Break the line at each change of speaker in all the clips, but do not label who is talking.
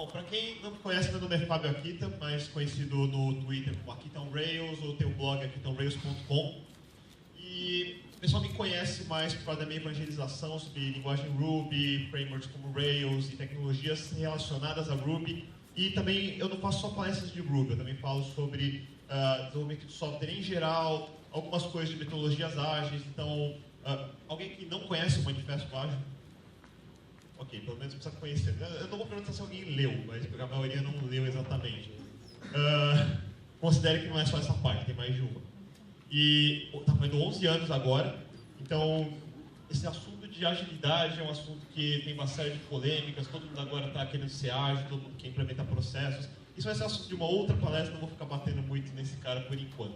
Bom, para quem não me conhece, meu nome é Fábio Akita, mais conhecido no Twitter como Akita on Rails, ou tem o blog akitaonrails.com. E o pessoal me conhece mais por causa da minha evangelização sobre linguagem Ruby, frameworks como Rails e tecnologias relacionadas a Ruby. E também eu não faço só palestras de Ruby, eu também falo sobre desenvolvimento de software em geral, algumas coisas de metodologias ágeis. Então, alguém que não conhece o Manifesto Ágil? Ok, pelo menos precisa conhecer. Eu não vou perguntar se alguém leu, mas a maioria não leu exatamente. Considere que não é só essa parte, tem mais de uma. E está fazendo 11 anos agora, então esse assunto de agilidade é um assunto que tem uma série de polêmicas, todo mundo agora está querendo ser ágil, todo mundo quer implementar processos. Isso vai ser assunto de uma outra palestra, não vou ficar batendo muito nesse cara por enquanto.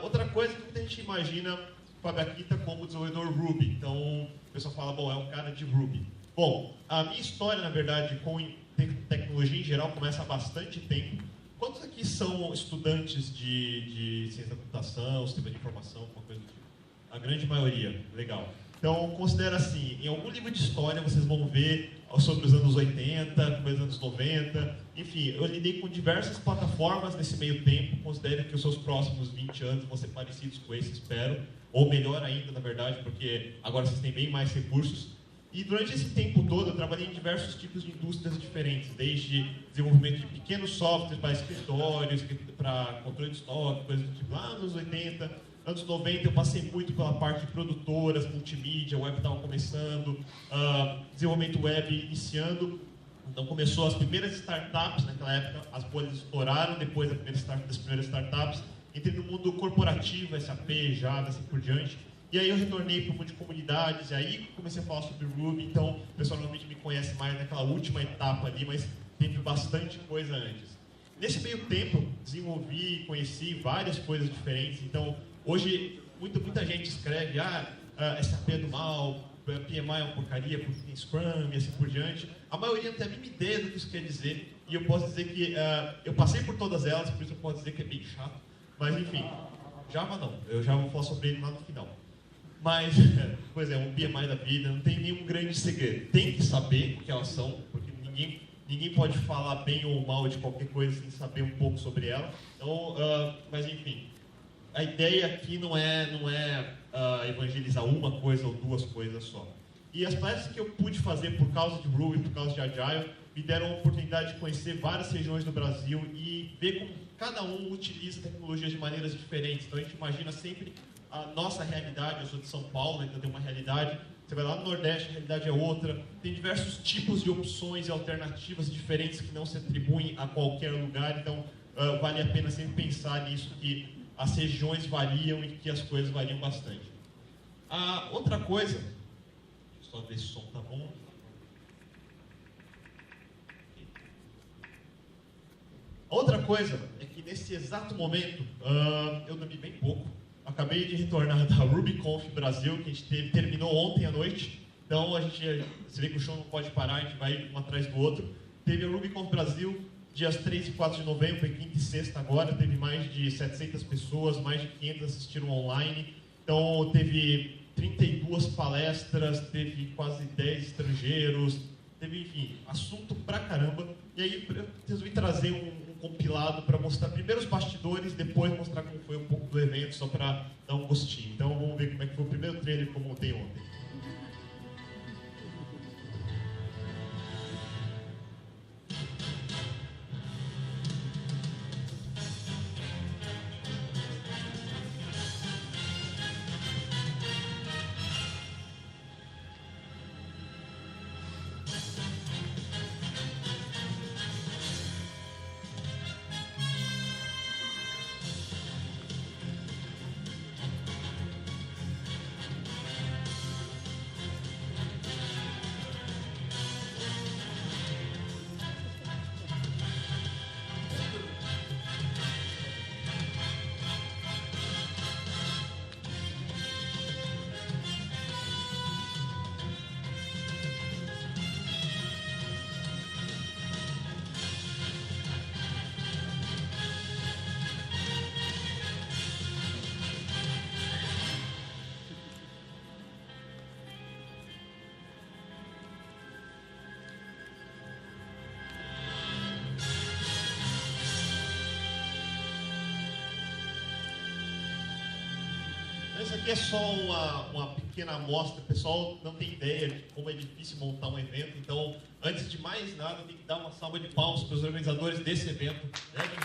Outra coisa que muita gente imagina o Fábio Akita como desenvolvedor Ruby, então o pessoal fala, bom, é um cara de Ruby. Bom, a minha história, na verdade, com tecnologia em geral começa há bastante tempo. Quantos aqui são estudantes de ciência da computação, sistema de informação, alguma coisa do tipo? A grande maioria, legal. Então, considera assim, em algum livro de história vocês vão ver sobre os anos 80, começo dos anos 90, enfim, eu lidei com diversas plataformas nesse meio tempo, considero que os seus próximos 20 anos vão ser parecidos com esse, espero, ou melhor ainda, na verdade, porque agora vocês têm bem mais recursos. E durante esse tempo todo eu trabalhei em diversos tipos de indústrias diferentes, desde desenvolvimento de pequenos softwares para escritórios, para controle de estoque, coisas do tipo. Lá nos 80, anos 90 eu passei muito pela parte de produtoras, multimídia, o web estava começando, desenvolvimento web iniciando. Então começou as primeiras startups, naquela época as bolhas estouraram, depois das primeiras startups. Entrei no mundo corporativo, SAP, Java, assim por diante. E aí eu retornei para um monte de comunidades, e aí comecei a falar sobre Ruby, então o pessoal normalmente me conhece mais naquela última etapa ali, mas teve bastante coisa antes. Nesse meio tempo, desenvolvi e conheci várias coisas diferentes, então hoje muita gente escreve, SAP é do mal, PMI é uma porcaria, porque tem Scrum e assim por diante. A maioria não tem a mínima ideia do que isso quer dizer, e eu posso dizer que eu passei por todas elas, por isso eu posso dizer que é bem chato, mas enfim, Java não, eu já vou falar sobre ele lá no final. Mas, pois é, um PMI da vida, não tem nenhum grande segredo. Tem que saber o que elas são, porque ninguém pode falar bem ou mal de qualquer coisa sem saber um pouco sobre ela. Então, mas enfim, a ideia aqui não é evangelizar uma coisa ou duas coisas só. E as palestras que eu pude fazer por causa de Ruby, por causa de Agile, me deram a oportunidade de conhecer várias regiões do Brasil e ver como cada um utiliza tecnologias de maneiras diferentes. Então a gente imagina sempre a nossa realidade. Eu sou de São Paulo, então tem uma realidade. Você vai lá no Nordeste, a realidade é outra. Tem diversos tipos de opções e alternativas diferentes que não se atribuem a qualquer lugar. Então, vale a pena sempre pensar nisso, que as regiões variam e que as coisas variam bastante. Outra coisa, deixa eu só ver se o som tá bom. Outra coisa é que nesse exato momento, eu dormi bem pouco. Acabei de retornar da RubyConf Brasil, que a gente terminou ontem à noite. Então, você vê que o show não pode parar, a gente vai um atrás do outro. Teve a RubyConf Brasil, dias 3 e 4 de novembro, foi quinta e sexta agora. Teve mais de 700 pessoas, mais de 500 assistiram online. Então, teve 32 palestras, teve quase 10 estrangeiros, teve, enfim, assunto pra caramba. E aí, eu resolvi trazer um compilado para mostrar primeiro os bastidores, depois mostrar como foi um pouco do evento, só para dar um gostinho. Então vamos ver como é que foi o primeiro trailer que eu montei ontem. Isso aqui é só uma pequena amostra. O pessoal não tem ideia de como é difícil montar um evento. Então, antes de mais nada, eu tenho que dar uma salva de palmas para os organizadores desse evento. Entenda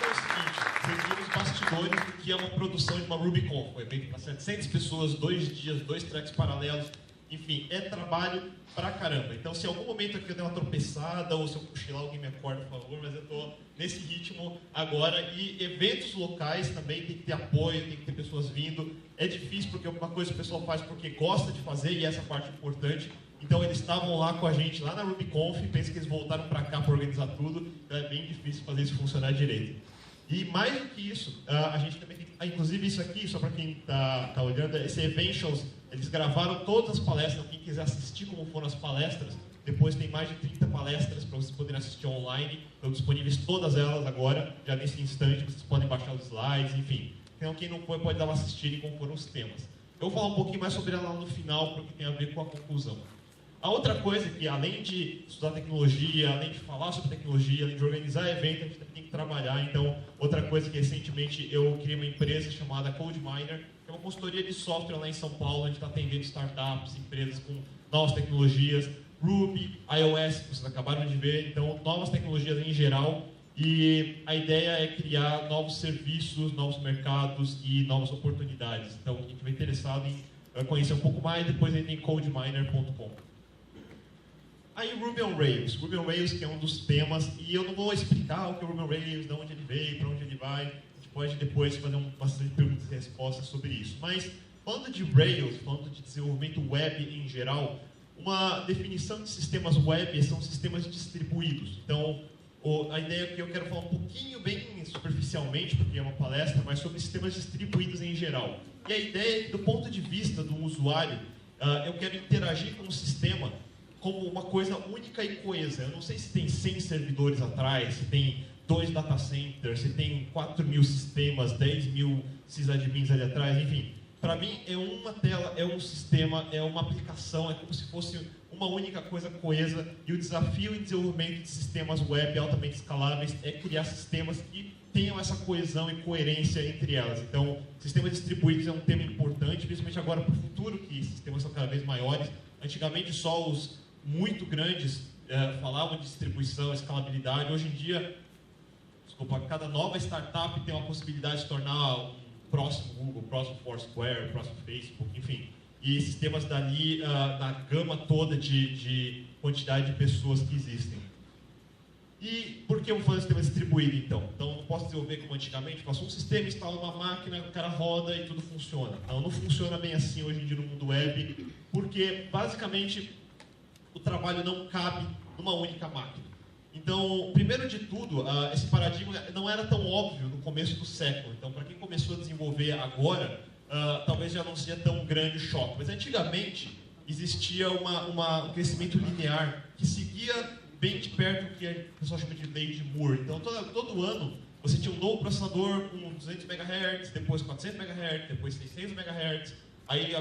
o seguinte, vocês viram os bastidores do que é uma produção de uma RubyConf. Um evento para 700 pessoas, 2 dias, 2 tracks paralelos. Enfim, é trabalho pra caramba. Então, se em algum momento aqui eu der uma tropeçada, ou se eu cochilar, alguém me acorda, por favor, mas eu tô nesse ritmo agora. E eventos locais também tem que ter apoio, tem que ter pessoas vindo. É difícil porque é uma coisa que o pessoal faz porque gosta de fazer, e essa parte é importante. Então, eles estavam lá com a gente, lá na RubyConf, penso que eles voltaram para cá para organizar tudo. Então, é bem difícil fazer isso funcionar direito. E mais do que isso, a gente também tem... inclusive isso aqui, só para quem está olhando, esse Eventions, eles gravaram todas as palestras. Então, quem quiser assistir como foram as palestras, depois tem mais de 30 palestras para vocês poderem assistir online. Estão disponíveis todas elas agora, já nesse instante, vocês podem baixar os slides, enfim. Então, quem não foi, pode dar uma assistida em como foram os temas. Eu vou falar um pouquinho mais sobre ela lá no final, porque tem a ver com a conclusão. A outra coisa é que, além de estudar tecnologia, além de falar sobre tecnologia, além de organizar evento, a gente também tem que trabalhar. Então, outra coisa que recentemente eu criei uma empresa chamada CodeMiner, que é uma consultoria de software lá em São Paulo. A gente está atendendo startups, empresas com novas tecnologias, Ruby, iOS, que vocês acabaram de ver, então novas tecnologias em geral. E a ideia é criar novos serviços, novos mercados e novas oportunidades. Então, quem estiver interessado em conhecer um pouco mais, depois entra em codeminer.com. Aí Ruby on Rails. Ruby on Rails, que é um dos temas, e eu não vou explicar o que é o Ruby on Rails, de onde ele veio, para onde ele vai. A gente pode depois fazer bastante perguntas e respostas sobre isso. Mas, falando de Rails, falando de desenvolvimento web em geral, uma definição de sistemas web são sistemas distribuídos. Então, a ideia é que eu quero falar um pouquinho, bem superficialmente, porque é uma palestra, mas sobre sistemas distribuídos em geral. E a ideia é que, do ponto de vista do usuário, eu quero interagir com o sistema como uma coisa única e coesa. Eu não sei se tem 100 servidores atrás, se tem 2 data centers, se tem 4.000 sistemas, 10.000 sysadmins ali atrás, enfim. Para mim, é uma tela, é um sistema, é uma aplicação, é como se fosse uma única coisa coesa. E o desafio em desenvolvimento de sistemas web altamente escaláveis é criar sistemas que tenham essa coesão e coerência entre elas. Então, sistemas distribuídos é um tema importante, principalmente agora para o futuro, que sistemas são cada vez maiores. Antigamente, só os muito grandes falavam de distribuição, escalabilidade. Hoje em dia, cada nova startup tem uma possibilidade de se tornar um próximo Google, próximo Foursquare, próximo Facebook, enfim. E sistemas dali, na gama toda de quantidade de pessoas que existem. E por que eu vou fazer sistema distribuído, então? Então, não posso desenvolver como antigamente, faço um sistema, instalo uma máquina, o cara roda e tudo funciona. Não funciona bem assim hoje em dia no mundo web, porque, basicamente, o trabalho não cabe numa única máquina. Então, primeiro de tudo, esse paradigma não era tão óbvio no começo do século. Então, para quem começou a desenvolver agora, talvez já não seja tão grande o choque. Mas antigamente, existia um crescimento linear que seguia bem de perto o que o pessoal chama de lei de Moore. Então, todo ano, você tinha um novo processador com 200 MHz, depois 400 MHz, depois 600 MHz, aí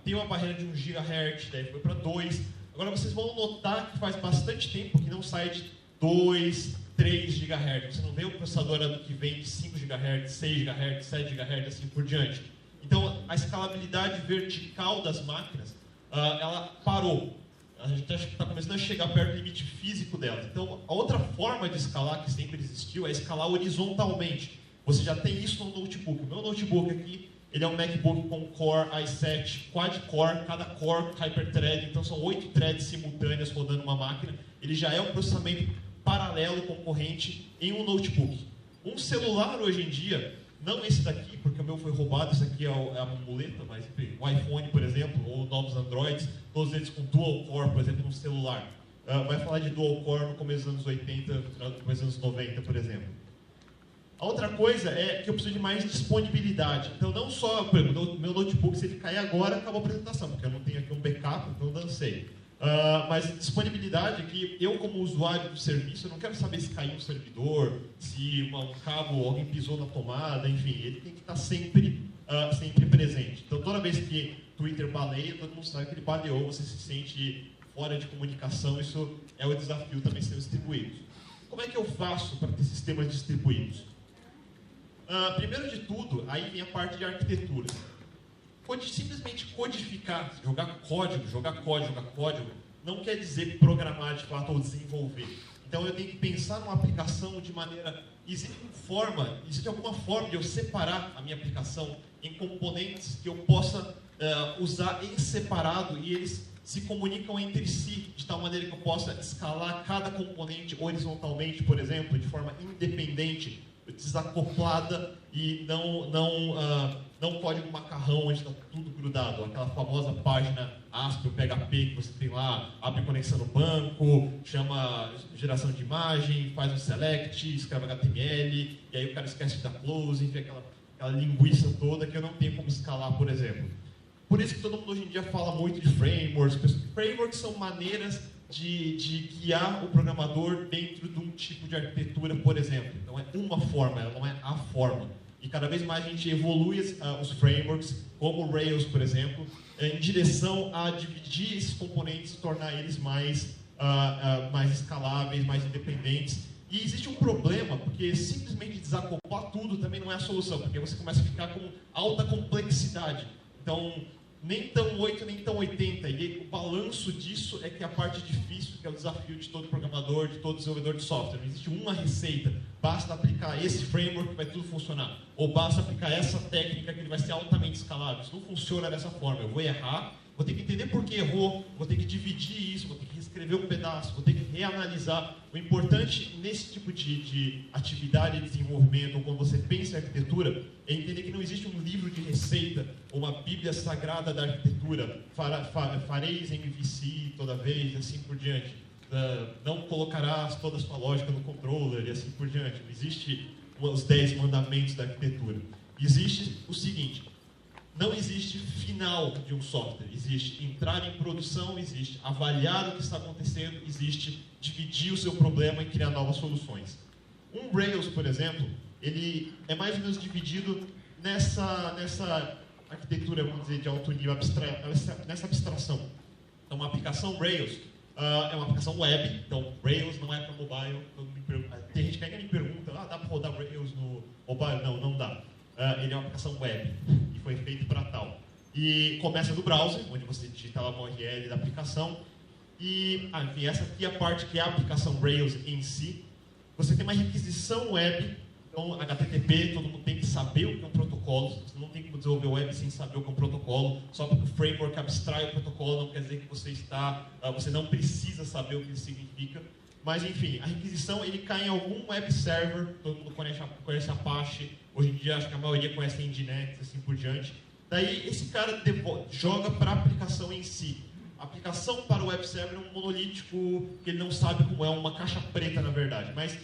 tem uma barreira de 1 GHz, daí foi para 2. Agora, vocês vão notar que faz bastante tempo que não sai de 2, 3 GHz. Você não vê o processador ano que vem de 5 GHz, 6 GHz, 7 GHz, assim por diante. Então, a escalabilidade vertical das máquinas, ela parou. A gente está começando a chegar perto do limite físico delas. Então, a outra forma de escalar que sempre existiu é escalar horizontalmente. Você já tem isso no notebook. O meu notebook aqui, ele é um MacBook com Core i7, quad-core, cada core hyper-thread, então são 8 threads simultâneas rodando uma máquina. Ele já é um processamento paralelo concorrente em um notebook. Um celular hoje em dia, não esse daqui, porque o meu foi roubado, esse aqui é a muleta, mas enfim, o iPhone, por exemplo, ou novos Androids, todos eles com dual-core, por exemplo, no celular. Vai falar de dual-core no começo dos anos 80, no começo dos anos 90, por exemplo. A outra coisa é que eu preciso de mais disponibilidade. Então, não só, por exemplo, o meu notebook, se ele cair agora, acabou a apresentação, porque eu não tenho aqui um backup, então eu dancei. Mas disponibilidade é que eu, como usuário do serviço, eu não quero saber se caiu um servidor, se um cabo, alguém pisou na tomada, enfim, ele tem que estar sempre presente. Então, toda vez que Twitter baleia, todo mundo sabe que ele baleou, você se sente fora de comunicação, isso é o desafio também ser distribuído. Como é que eu faço para ter sistemas distribuídos? Primeiro de tudo, aí vem a parte de arquitetura. Simplesmente codificar, jogar código, não quer dizer programar de fato ou desenvolver. Então eu tenho que pensar numa aplicação de maneira... Existe alguma forma de eu separar a minha aplicação em componentes que eu possa usar em separado e eles se comunicam entre si, de tal maneira que eu possa escalar cada componente horizontalmente, por exemplo, de forma independente, desacoplada e não código macarrão onde está tudo grudado, aquela famosa página ASP.PHP que você tem lá, abre conexão no banco, chama geração de imagem, faz um select, escreve HTML, e aí o cara esquece de dar close, enfim, aquela linguiça toda que eu não tenho como escalar, por exemplo. Por isso que todo mundo hoje em dia fala muito de frameworks. Frameworks são maneiras de guiar o programador dentro de um tipo de arquitetura, por exemplo. Então é uma forma, ela não é a forma. E cada vez mais a gente evolui os frameworks, como o Rails, por exemplo, em direção a dividir esses componentes e tornar eles mais escaláveis, mais independentes. E existe um problema, porque simplesmente desacoplar tudo também não é a solução, porque você começa a ficar com alta complexidade. Então, nem tão 8, nem tão 80. E o balanço disso é que é a parte difícil, que é o desafio de todo programador, de todo desenvolvedor de software. Não existe uma receita. Basta aplicar esse framework que vai tudo funcionar. Ou basta aplicar essa técnica que ele vai ser altamente escalável. Isso não funciona dessa forma. Eu vou errar, vou ter que entender por que errou, vou ter que dividir isso, vou ter que reescrever um pedaço, vou ter que reanalisar. O importante nesse tipo de atividade de desenvolvimento, ou quando você pensa em arquitetura, é entender que não existe um livro de receita, ou uma bíblia sagrada da arquitetura. Fareis MVC toda vez, e assim por diante. Não colocarás toda a sua lógica no controller, e assim por diante. Não existe os 10 mandamentos da arquitetura. Existe o seguinte: não existe final de um software. Existe entrar em produção, existe avaliar o que está acontecendo, existe dividir o seu problema e criar novas soluções. Um Rails, por exemplo, ele é mais ou menos dividido nessa arquitetura, vamos dizer, de alto nível, nessa abstração. Então, uma aplicação Rails é uma aplicação web. Então, Rails não é para mobile. Tem gente que ainda me pergunta, dá para rodar Rails no mobile? Não, não dá. Ele é uma aplicação web e foi feito para tal. E começa do browser, onde você digita lá o URL da aplicação. E, enfim, essa aqui é a parte que é a aplicação Rails em si. Você tem uma requisição web, então HTTP, todo mundo tem que saber o que é um protocolo. Você não tem como desenvolver web sem saber o que é um protocolo. Só porque o framework abstrai o protocolo não quer dizer que você não precisa saber o que isso significa. Mas, enfim, a requisição ele cai em algum web server, todo mundo conhece Apache, hoje em dia acho que a maioria conhece Nginx, assim por diante. Daí esse cara joga para a aplicação em si. A aplicação para o web server é um monolítico que ele não sabe como é, uma caixa preta na verdade. Mas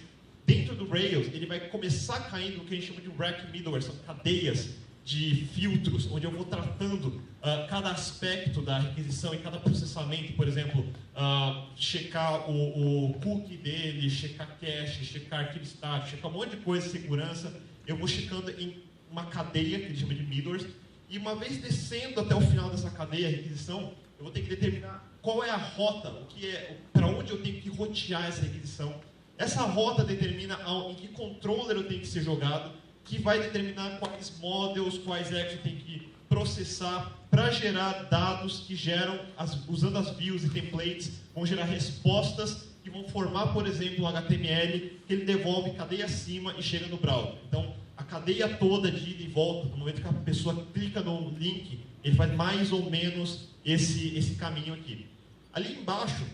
dentro do Rails ele vai começar caindo no que a gente chama de rack middleware, são cadeias de filtros, onde eu vou tratando cada aspecto da requisição e cada processamento, por exemplo, checar o cookie dele, checar cache, checar arquivo estático, checar um monte de coisa de segurança. Eu vou checando em uma cadeia, que ele chama de middleware, e uma vez descendo até o final dessa cadeia, a requisição, eu vou ter que determinar qual é a rota, para onde eu tenho que rotear essa requisição. Essa rota determina em que controller eu tenho que ser jogado, que vai determinar quais models, quais actions eu tenho que processar para gerar dados que geram, usando as views e templates, vão gerar respostas que vão formar, por exemplo, o HTML, que ele devolve cadeia acima e chega no browser. Então, a cadeia toda de ida e volta, no momento que a pessoa clica no link, ele faz mais ou menos esse caminho aqui. Ali embaixo,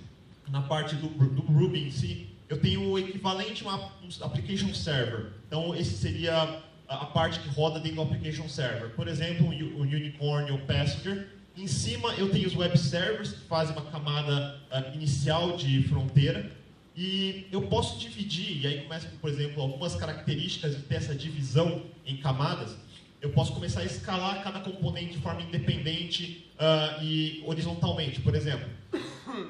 na parte do Ruby em si, eu tenho o equivalente a um application server. Então, esse seria a parte que roda dentro do application server. Por exemplo, o Unicorn ou o Passenger. Em cima, eu tenho os web servers, que fazem uma camada inicial de fronteira. E eu posso dividir, e aí começa com, por exemplo, algumas características de ter essa divisão em camadas. Eu posso começar a escalar cada componente de forma independente e horizontalmente. Por exemplo,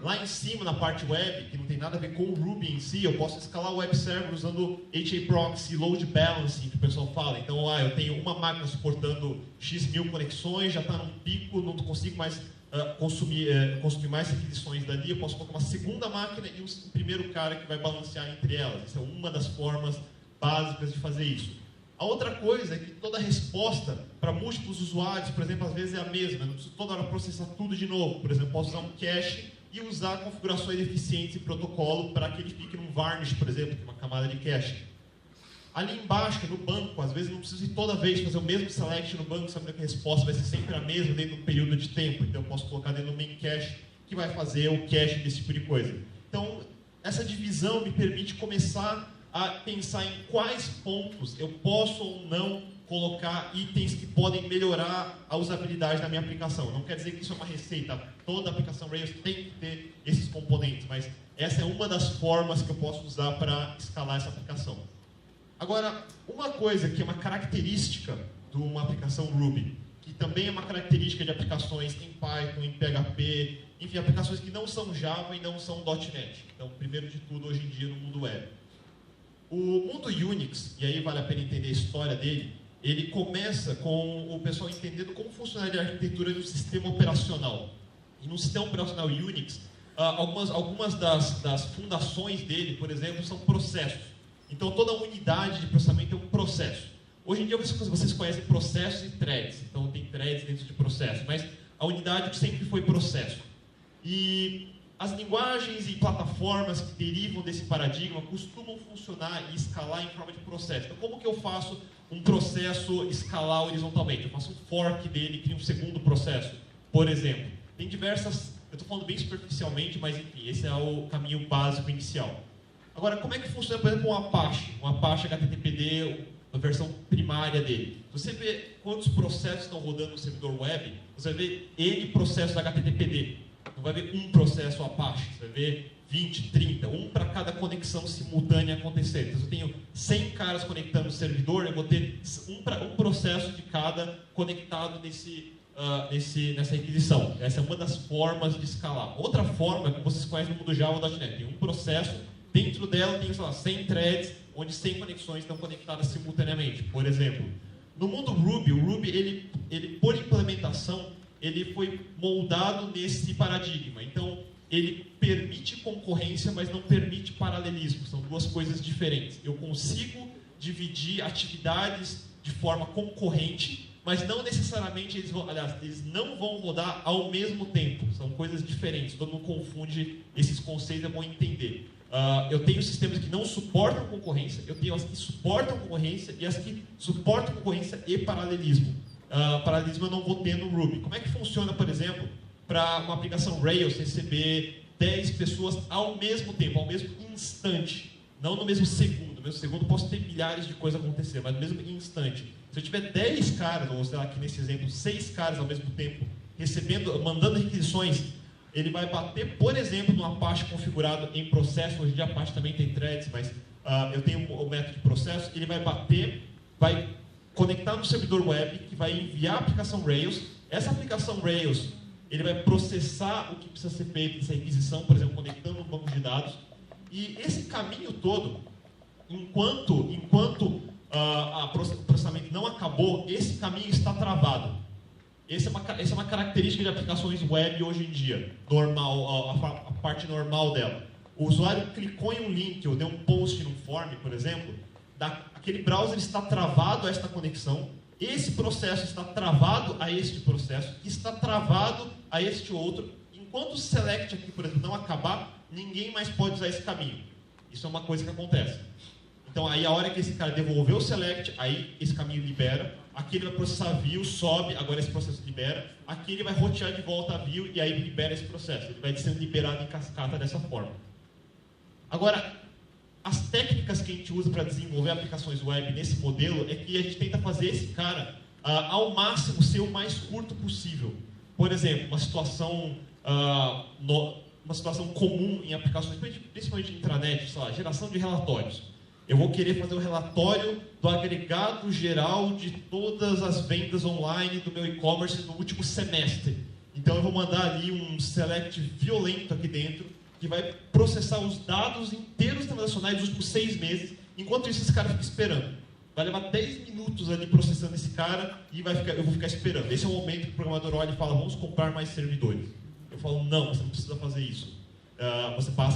lá em cima, na parte web, que não tem nada a ver com o Ruby em si, eu posso escalar o web server usando HAProxy, load balancing, que o pessoal fala. Então, eu tenho uma máquina suportando X mil conexões, já está num pico, não consigo mais consumir mais requisições dali. Eu posso colocar uma segunda máquina e um primeiro cara que vai balancear entre elas. Essa é uma das formas básicas de fazer isso. A outra coisa é que toda resposta para múltiplos usuários, por exemplo, às vezes é a mesma. Eu não preciso toda hora processar tudo de novo. Por exemplo, posso usar um cache e usar configurações eficientes em protocolo para que ele fique num varnish, por exemplo, uma camada de cache. Ali embaixo, no banco, às vezes eu não preciso ir toda vez fazer o mesmo select no banco, sabendo que a resposta vai ser sempre a mesma dentro de um período de tempo. Então eu posso colocar dentro do main cache, que vai fazer o cache desse tipo de coisa. Então, essa divisão me permite começar a pensar em quais pontos eu posso ou não colocar itens que podem melhorar a usabilidade da minha aplicação. Não quer dizer que isso é uma receita. Toda aplicação Rails tem que ter esses componentes, mas essa é uma das formas que eu posso usar para escalar essa aplicação. Agora, uma coisa que é uma característica de uma aplicação Ruby, que também é uma característica de aplicações em Python, em PHP, enfim, aplicações que não são Java e não são .NET. Então, primeiro de tudo, hoje em dia, no mundo web. O mundo Unix, e aí vale a pena entender a história dele, ele começa com o pessoal entendendo como funcionaria a arquitetura de um sistema operacional. E no sistema operacional Unix, algumas das fundações dele, por exemplo, são processos. Então, toda unidade de processamento é um processo. Hoje em dia, vocês conhecem processos e threads. Então, tem threads dentro de processo. Mas a unidade sempre foi processo. E as linguagens e plataformas que derivam desse paradigma costumam funcionar e escalar em forma de processo. Então, como que eu faço um processo escalar horizontalmente? Eu faço um fork dele e crio um segundo processo, por exemplo. Tem diversas... Eu estou falando bem superficialmente, mas, enfim, esse é o caminho básico inicial. Agora, como é que funciona, por exemplo, um Apache HTTPD, a versão primária dele? Você vê quantos processos estão rodando no servidor web, você vai ver N processos HTTPD. Não vai ver um processo Apache, você vai ver 20, 30, um para cada conexão simultânea acontecer. Então, se eu tenho 100 caras conectando no servidor, eu vou ter um processo de cada conectado nessa requisição. Essa é uma das formas de escalar. Outra forma que vocês conhecem no mundo Java.NET, tem um processo, dentro dela tem, sei lá, 100 threads, onde 100 conexões estão conectadas simultaneamente, por exemplo. No mundo Ruby, o Ruby, ele por implementação, ele foi moldado nesse paradigma. Então, ele permite concorrência, mas não permite paralelismo. São duas coisas diferentes. Eu consigo dividir atividades de forma concorrente, mas não necessariamente eles não vão rodar ao mesmo tempo. São coisas diferentes. Todo mundo confunde esses conceitos, é bom entender. Eu tenho sistemas que não suportam concorrência, eu tenho as que suportam concorrência e as que suportam concorrência e paralelismo. Paralelismo eu não vou ter no Ruby. Como é que funciona, por exemplo, para uma aplicação Rails receber 10 pessoas ao mesmo tempo, ao mesmo instante? Não no mesmo segundo. No mesmo segundo posso ter milhares de coisas acontecer, mas no mesmo instante. Se eu tiver 10 caras, ou sei lá, aqui nesse exemplo, 6 caras ao mesmo tempo, mandando requisições, ele vai bater, por exemplo, no Apache configurado em processo. Hoje em dia Apache também tem threads, mas eu tenho o método de processo. Ele vai bater, vai conectar no servidor web, que vai enviar a aplicação Rails. Essa aplicação Rails, ele vai processar o que precisa ser feito nessa requisição, por exemplo, conectando um banco de dados. E esse caminho todo, enquanto o processamento não acabou, esse caminho está travado. Essa é uma característica de aplicações web hoje em dia, normal, a parte normal dela. O usuário clicou em um link, ou deu um post num form, por exemplo, aquele browser está travado a esta conexão, esse processo está travado a este processo, está travado a este outro. Enquanto o select aqui, por exemplo, não acabar, ninguém mais pode usar esse caminho. Isso é uma coisa que acontece. Então, aí a hora que esse cara devolver o select, aí esse caminho libera. Aqui ele vai processar a view, sobe, agora esse processo libera. Aqui ele vai rotear de volta a view e aí libera esse processo. Ele vai sendo liberado em cascata dessa forma. Agora, as técnicas que a gente usa para desenvolver aplicações web nesse modelo é que a gente tenta fazer esse cara, ao máximo, ser o mais curto possível. Por exemplo, uma situação comum em aplicações, principalmente em intranet, sei lá, geração de relatórios. Eu vou querer fazer um relatório do agregado geral de todas as vendas online do meu e-commerce no último semestre. Então eu vou mandar ali um select violento aqui dentro, que vai processar os dados inteiros transacionais dos últimos 6 meses. Enquanto isso, esse cara fica esperando. Vai levar 10 minutos ali processando esse cara e eu vou ficar esperando. Esse é o momento que o programador olha e fala, vamos comprar mais servidores. Eu falo, não, você não precisa fazer isso.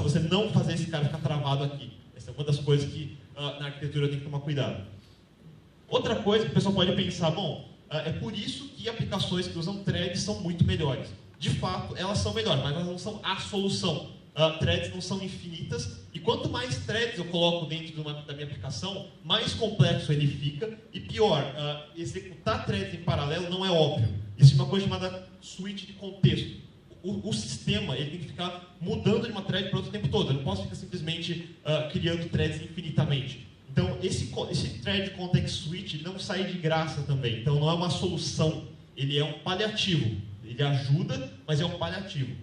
Você não fazer esse cara ficar travado aqui. Essa é uma das coisas que na arquitetura tem que tomar cuidado. Outra coisa que o pessoal pode pensar, bom, é por isso que aplicações que usam threads são muito melhores. De fato, elas são melhores, mas elas não são a solução. Threads não são infinitas, e quanto mais threads eu coloco dentro da minha aplicação, mais complexo ele fica, e pior, executar threads em paralelo não é óbvio. Existe uma coisa chamada switch de contexto. O sistema ele tem que ficar mudando de uma thread para outra o tempo todo. Eu não posso ficar simplesmente criando threads infinitamente. Então, esse thread context switch não sai de graça também. Então, não é uma solução. Ele é um paliativo. Ele ajuda, mas é um paliativo.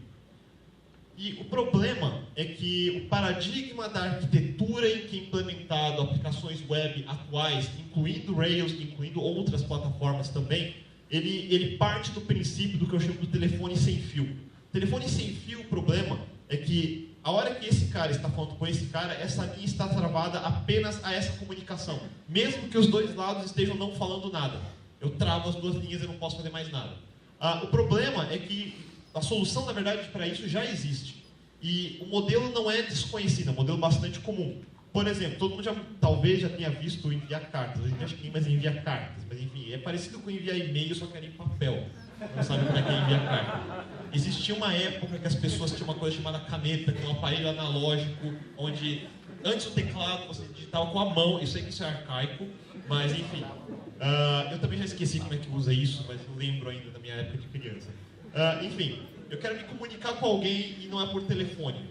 E o problema é que o paradigma da arquitetura em que é implementado aplicações web atuais, incluindo Rails, incluindo outras plataformas também, ele parte do princípio do que eu chamo de telefone sem fio. Telefone sem fio, o problema é que a hora que esse cara está falando com esse cara, essa linha está travada apenas a essa comunicação. Mesmo que os dois lados estejam não falando nada. Eu travo as duas linhas e não posso fazer mais nada. O problema é que a solução, na verdade, para isso já existe. E o modelo não é desconhecido, é um modelo bastante comum. Por exemplo, todo mundo talvez já tenha visto enviar cartas. Hoje em dia acho que ninguém mais envia cartas, mas enfim, é parecido com enviar e-mail, só que era em papel. Não sabe como é que é enviar carta. Existia uma época que as pessoas tinham uma coisa chamada caneta, que é um aparelho analógico, onde antes do teclado você digitava com a mão. Eu sei que isso é arcaico, mas enfim. Eu também já esqueci como é que usa isso, mas eu lembro ainda da minha época de criança. Enfim, eu quero me comunicar com alguém e não é por telefone.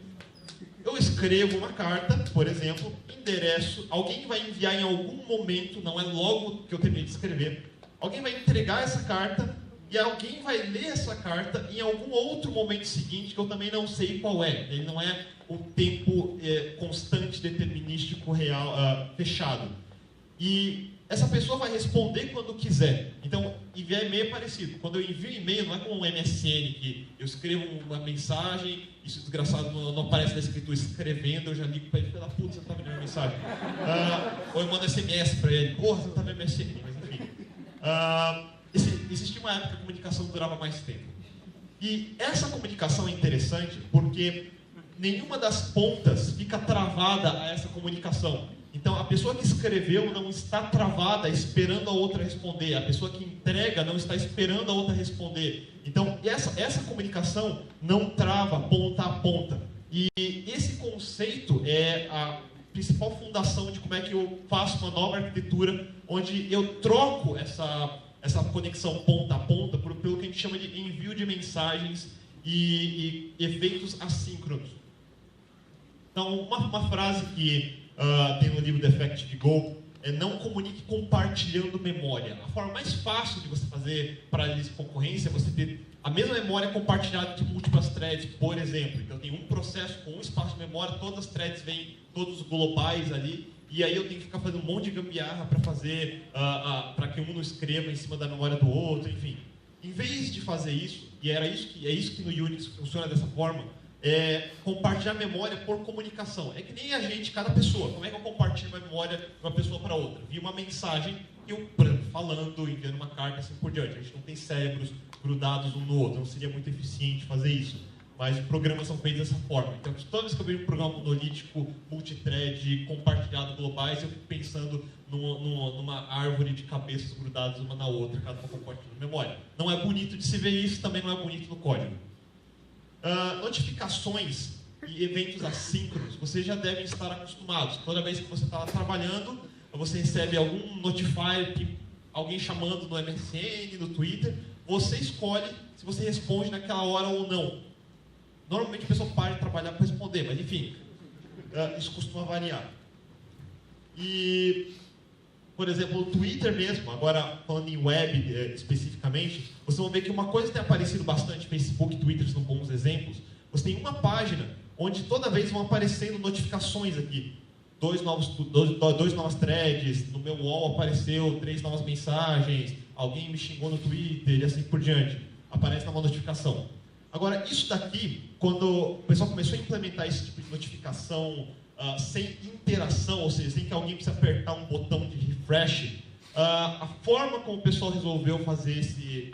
Eu escrevo uma carta, por exemplo, endereço, alguém vai enviar em algum momento, não é logo que eu terminei de escrever, alguém vai entregar essa carta e alguém vai ler essa carta em algum outro momento seguinte que eu também não sei qual é. Ele não é um tempo constante, determinístico, real, fechado. E essa pessoa vai responder quando quiser. Então, enviar e-mail é parecido. Quando eu envio e-mail, não é como um MSN, que eu escrevo uma mensagem, isso desgraçado não aparece na escritura escrevendo, eu já ligo para ele, pela puta, você não está vendo minha mensagem. Ou eu mando SMS para ele, porra, você não está vendo MSN, mas enfim. Existia uma época que a comunicação durava mais tempo. E essa comunicação é interessante porque nenhuma das pontas fica travada a essa comunicação. Então, a pessoa que escreveu não está travada esperando a outra responder. A pessoa que entrega não está esperando a outra responder. Então, essa comunicação não trava ponta a ponta. E esse conceito é a principal fundação de como é que eu faço uma nova arquitetura, onde eu troco essa conexão ponta a ponta pelo que a gente chama de envio de mensagens e efeitos assíncronos. Então, uma frase que tem no livro The Effective Go é: não comunique compartilhando memória. A forma mais fácil de você fazer paralisia de concorrência é você ter a mesma memória compartilhada de múltiplas threads, por exemplo. Então, tem um processo com um espaço de memória, todas as threads vêm, todos os globais ali, e aí eu tenho que ficar fazendo um monte de gambiarra para fazer, para que um não escreva em cima da memória do outro, enfim. Em vez de fazer isso, e é isso que no Unix funciona dessa forma, compartilhar memória por comunicação. É que nem a gente, cada pessoa. Como é que eu compartilho uma memória de uma pessoa para outra? Via uma mensagem e eu falando, enviando uma carta, assim por diante. A gente não tem cérebros grudados um no outro, não seria muito eficiente fazer isso. Mas os programas são feitos dessa forma. Então, toda vez que eu vejo um programa monolítico, multithread, compartilhado globais, eu fico pensando numa árvore de cabeças grudadas uma na outra, cada uma compartilhando memória. Não é bonito de se ver isso, também não é bonito no código. Notificações e eventos assíncronos, vocês já devem estar acostumados. Toda vez que você está lá trabalhando, você recebe algum notifier, alguém chamando no MSN, no Twitter, você escolhe se você responde naquela hora ou não. Normalmente a pessoa para de trabalhar para responder, mas enfim, isso costuma variar. E, por exemplo, o Twitter mesmo, agora falando em web especificamente, vocês vão ver que uma coisa que tem aparecido bastante, Facebook e Twitter são bons exemplos. Você tem uma página onde toda vez vão aparecendo notificações aqui. 2 novas threads, no meu wall apareceu 3 novas mensagens, alguém me xingou no Twitter e assim por diante. Aparece numa notificação. Agora, isso daqui, quando o pessoal começou a implementar esse tipo de notificação sem interação, ou seja, sem que alguém precise apertar um botão de refresh, a forma como o pessoal resolveu fazer esse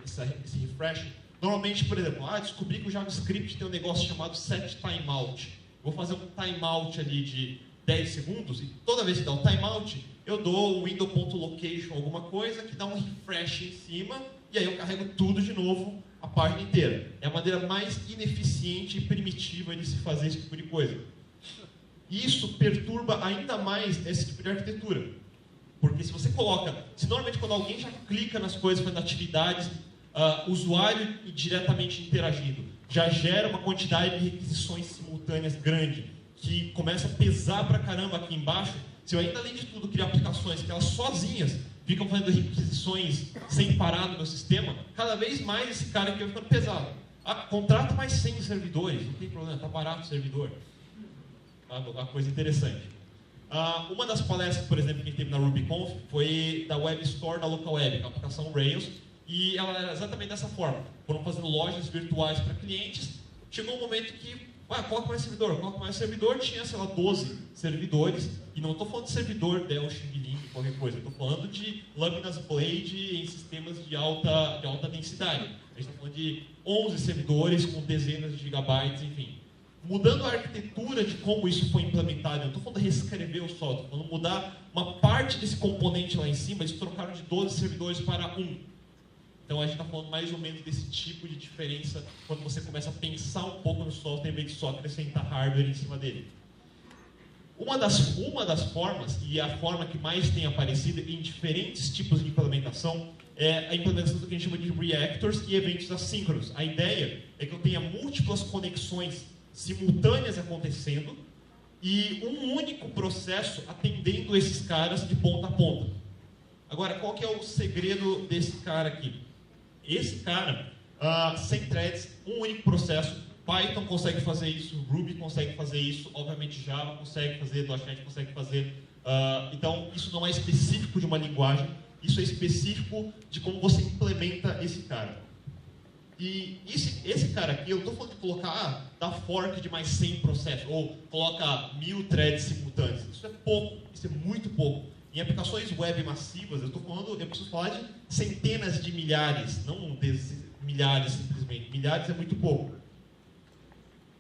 refresh, normalmente, por exemplo, descobri que o JavaScript tem um negócio chamado set timeout. Vou fazer um timeout ali de 10 segundos, e toda vez que dá um timeout, eu dou um window.location, alguma coisa, que dá um refresh em cima, e aí eu carrego tudo de novo, a página inteira. É a maneira mais ineficiente e primitiva de se fazer esse tipo de coisa. Isso perturba ainda mais esse tipo de arquitetura. Porque se você coloca, se normalmente quando alguém já clica nas coisas, fazendo atividades, usuário diretamente interagindo, já gera uma quantidade de requisições simultâneas grande, que começa a pesar pra caramba aqui embaixo. Se eu ainda, além de tudo, criar aplicações que elas sozinhas ficam fazendo requisições sem parar no meu sistema, cada vez mais esse cara aqui vai ficando pesado. Contrata mais 100 servidores, não tem problema, tá barato o servidor. Uma coisa interessante. Uma das palestras, por exemplo, que teve na RubyConf foi da Web Store da LocalWeb, a aplicação Rails, e ela era exatamente dessa forma. Foram fazendo lojas virtuais para clientes. Chegou um momento que, coloca mais servidor, coloca mais servidor, tinha, sei lá, 12 servidores, e não estou falando de servidor Dell, Xing Ling, qualquer coisa, estou falando de lâminas Blade em sistemas de alta densidade. A gente está falando de 11 servidores com dezenas de gigabytes, enfim. Mudando a arquitetura de como isso foi implementado, eu não estou falando de reescrever o software, estou falando de mudar uma parte desse componente lá em cima, eles trocaram de 12 servidores para 1. Então a gente está falando mais ou menos desse tipo de diferença quando você começa a pensar um pouco no software em vez de só acrescentar hardware em cima dele. Uma das formas, e a forma que mais tem aparecido em diferentes tipos de implementação, é a implementação do que a gente chama de reactors e eventos assíncronos. A ideia é que eu tenha múltiplas conexões simultâneas acontecendo e um único processo atendendo esses caras de ponta a ponta. Agora, qual que é o segredo desse cara aqui? Esse cara, sem threads, um único processo. Python consegue fazer isso, Ruby consegue fazer isso, obviamente Java consegue fazer, .NET consegue fazer. Então, isso não é específico de uma linguagem, isso é específico de como você implementa esse cara. E esse cara aqui, eu estou falando de colocar, dar fork de mais 100 processos, ou coloca 1000 threads simultâneos. Isso é pouco, isso é muito pouco. Em aplicações web massivas, eu preciso falar de centenas de milhares, não milhares simplesmente. Milhares é muito pouco.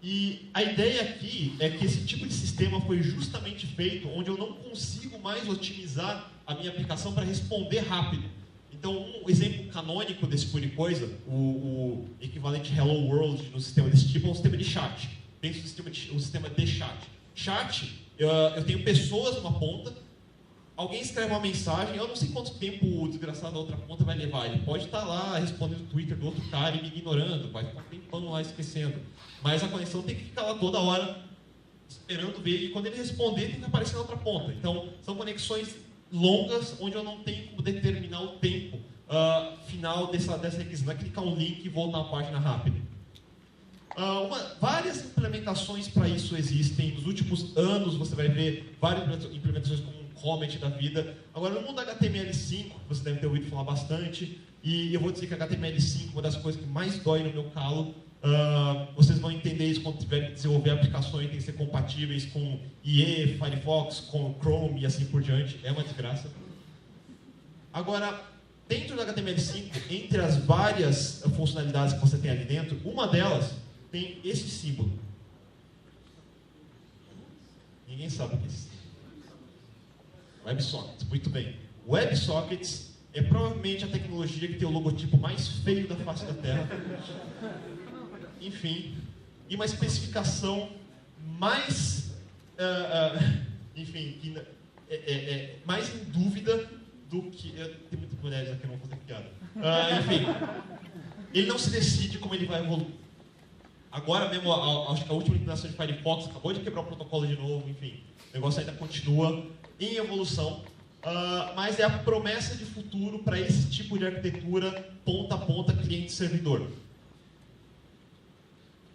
E a ideia aqui é que esse tipo de sistema foi justamente feito onde eu não consigo mais otimizar a minha aplicação para responder rápido. Então, um exemplo canônico desse tipo de coisa, o equivalente Hello World no sistema desse tipo, é um sistema de chat. Pensa no sistema de chat. Chat, eu tenho pessoas numa ponta, alguém escreve uma mensagem, eu não sei quanto tempo o desgraçado da outra ponta vai levar. Ele pode estar lá respondendo o Twitter do outro cara e me ignorando, vai ficar um tempão lá esquecendo. Mas a conexão tem que ficar lá toda hora esperando ver, e quando ele responder tem que aparecer na outra ponta. Então, são conexões longas, onde eu não tenho como determinar o tempo final dessa requisição. Não é clicar um link e voltar à página rápida. Várias implementações para isso existem. Nos últimos anos você vai ver várias implementações como um Comet da vida. Agora, no mundo HTML5, você deve ter ouvido falar bastante, e eu vou dizer que HTML5 é uma das coisas que mais dói no meu calo. Vocês vão entender isso quando tiverem que desenvolver aplicações, tem que ser compatíveis com IE, Firefox, com Chrome e assim por diante. É uma desgraça. Agora, dentro do HTML5, entre as várias funcionalidades que você tem ali dentro, uma delas tem esse símbolo. Ninguém sabe o que é isso. WebSockets, muito bem. WebSockets é provavelmente a tecnologia que tem o logotipo mais feio da face da Terra. Enfim, e uma especificação mais, enfim, mais em dúvida do que... Tem muitas mulheres aqui, não vou fazer piada. Enfim, ele não se decide como ele vai evoluir. Agora mesmo, acho que a última implementação de Firefox acabou de quebrar o protocolo de novo, enfim. O negócio ainda continua em evolução, mas é a promessa de futuro para esse tipo de arquitetura ponta a ponta, cliente-servidor.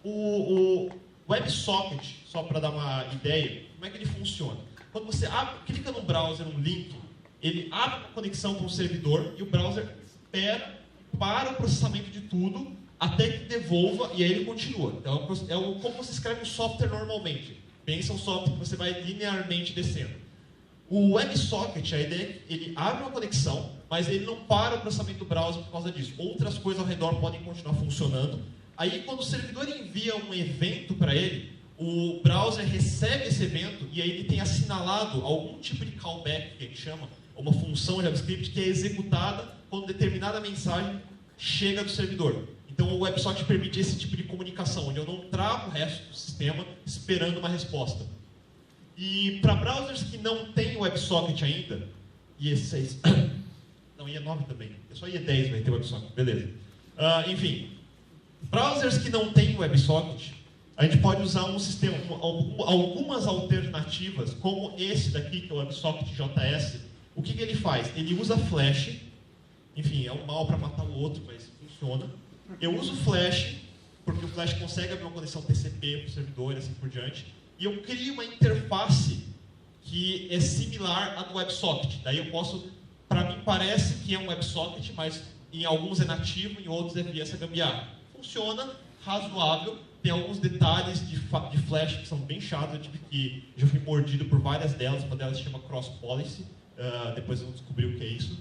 O WebSocket, só para dar uma ideia, como é que ele funciona? Quando você clica no browser, um link, ele abre uma conexão com o servidor e o browser espera para o processamento de tudo até que devolva e aí ele continua. Então, como você escreve um software normalmente. Pensa um software que você vai linearmente descendo. O WebSocket, a ideia é que ele abre uma conexão, mas ele não para o processamento do browser por causa disso. Outras coisas ao redor podem continuar funcionando. Aí, quando o servidor envia um evento para ele, o browser recebe esse evento e aí ele tem assinalado algum tipo de callback, que a gente chama, uma função JavaScript que é executada quando determinada mensagem chega do servidor. Então o WebSocket permite esse tipo de comunicação, onde eu não travo o resto do sistema esperando uma resposta. E para browsers que não têm WebSocket ainda, IE6, não, IE9 também, é só IE10 vai ter WebSocket, beleza. Enfim, browsers que não têm WebSocket, a gente pode usar um sistema, algumas alternativas, como esse daqui, que é o WebSocket JS. O que ele faz? Ele usa Flash, enfim, é um mal para matar o outro, mas funciona. Eu uso Flash, porque o Flash consegue abrir uma conexão TCP para o servidor e assim por diante. E eu crio uma interface que é similar à do WebSocket. Daí eu posso, para mim parece que é um WebSocket, mas em alguns é nativo, em outros é via essa gambiarra. Funciona, razoável, tem alguns detalhes de Flash que são bem chatos, eu tive que já fui mordido por várias delas, uma delas se chama Cross Policy, depois eu vou descobrir o que é isso.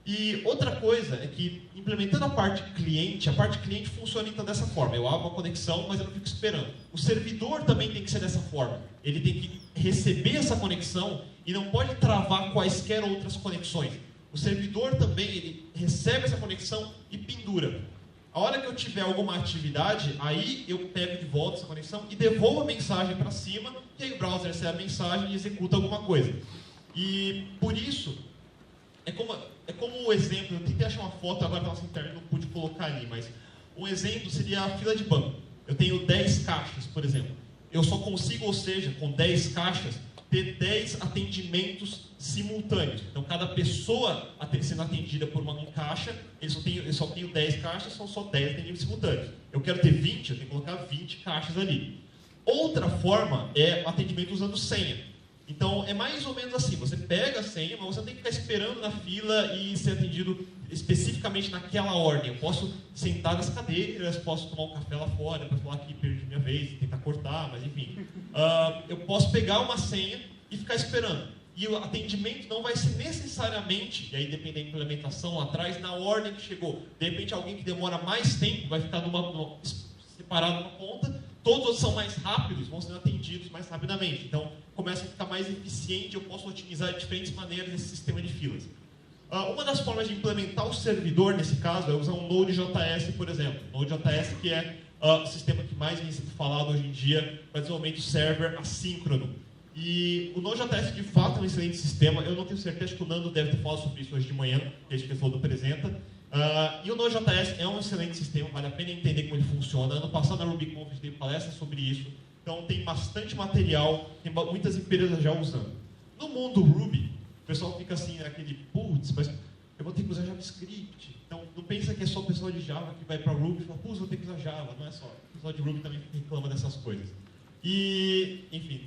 E outra coisa é que, implementando a parte cliente funciona então dessa forma. Eu abro uma conexão, mas eu não fico esperando. O servidor também tem que ser dessa forma. Ele tem que receber essa conexão e não pode travar quaisquer outras conexões. O servidor também ele recebe essa conexão e pendura. A hora que eu tiver alguma atividade, aí eu pego de volta essa conexão e devolvo a mensagem para cima, e aí o browser recebe a mensagem e executa alguma coisa. E por isso, é como o exemplo, eu tentei achar uma foto, agora na nossa internet não pude colocar ali, mas um exemplo seria a fila de banco. Eu tenho 10 caixas, por exemplo. Eu só consigo, ou seja, com 10 caixas, ter 10 atendimentos simultâneos. Então, cada pessoa sendo atendida por uma caixa, eu só tenho 10 caixas, são só 10 atendimentos simultâneos. Eu quero ter 20, eu tenho que colocar 20 caixas ali. Outra forma é o atendimento usando senha. Então, é mais ou menos assim, você pega a senha, mas você não tem que ficar esperando na fila e ser atendido especificamente naquela ordem. Eu posso sentar nas cadeiras, posso tomar um café lá fora, para falar que perdi minha vez, tentar cortar, mas enfim. Eu posso pegar uma senha e ficar esperando. E o atendimento não vai ser necessariamente, e aí depende da implementação lá atrás, na ordem que chegou. De repente, alguém que demora mais tempo vai ficar separado numa ponta, todos os outros são mais rápidos, vão sendo atendidos mais rapidamente. Então, começa a ficar mais eficiente, eu posso otimizar de diferentes maneiras esse sistema de filas. Uma das formas de implementar o servidor, nesse caso, é usar um Node.js, por exemplo. Node.js, que é o sistema que mais vem sendo falado hoje em dia para desenvolvimento server assíncrono. E o Node.js, de fato, é um excelente sistema. Eu não tenho certeza que o Nando deve ter falado sobre isso hoje de manhã, que a gente falou do Apresenta. E o Node.js é um excelente sistema, vale a pena entender como ele funciona. Ano passado na RubyConf a gente teve palestra sobre isso. Então tem bastante material, tem muitas empresas já usando. No mundo Ruby, o pessoal fica assim, aquele, putz, mas eu vou ter que usar JavaScript. Então não pensa que é só o pessoal de Java que vai para Ruby e fala, putz, vou ter que usar Java. Não é só. O pessoal de Ruby também reclama dessas coisas. E, enfim,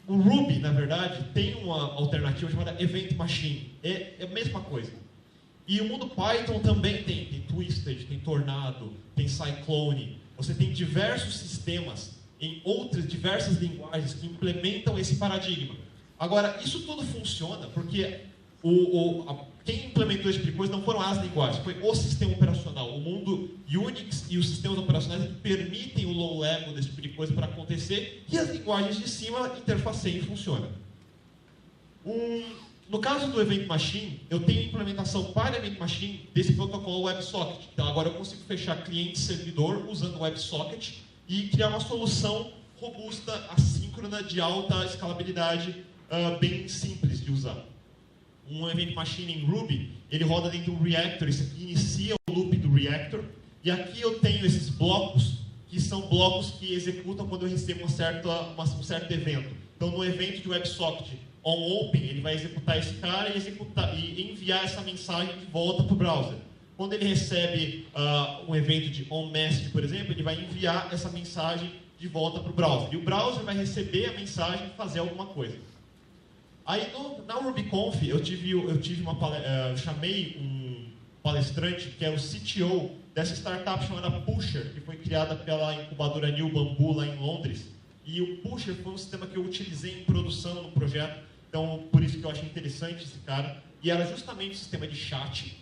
o Ruby, na verdade, tem uma alternativa chamada Event Machine. É a mesma coisa. E o mundo Python também tem Twisted, tem Tornado, tem Cyclone. Você tem diversos sistemas em outras diversas linguagens que implementam esse paradigma. Agora, isso tudo funciona porque quem implementou esse tipo de coisa não foram as linguagens, foi o sistema operacional. O mundo Unix e os sistemas operacionais que permitem o low level desse tipo de coisa para acontecer, e as linguagens de cima interfaceiam e funcionam. No caso do Event Machine, eu tenho implementação para Event Machine desse protocolo WebSocket. Então agora eu consigo fechar cliente-servidor usando o WebSocket e criar uma solução robusta, assíncrona, de alta escalabilidade, bem simples de usar. Um Event Machine em Ruby, ele roda dentro do Reactor, isso aqui inicia o loop do Reactor, e aqui eu tenho esses blocos, que são blocos que executam quando eu recebo um certo evento. Então no evento de WebSocket onOpen, ele vai executar esse cara e enviar essa mensagem de volta para o browser. Quando ele recebe um evento de onMessage, por exemplo, ele vai enviar essa mensagem de volta para o browser. E o browser vai receber a mensagem e fazer alguma coisa. Aí na RubyConf eu chamei um palestrante que é o CTO dessa startup chamada Pusher, que foi criada pela incubadora New Bamboo lá em Londres. E o Pusher foi um sistema que eu utilizei em produção no projeto, então por isso que eu achei interessante esse cara. E era justamente um sistema de chat.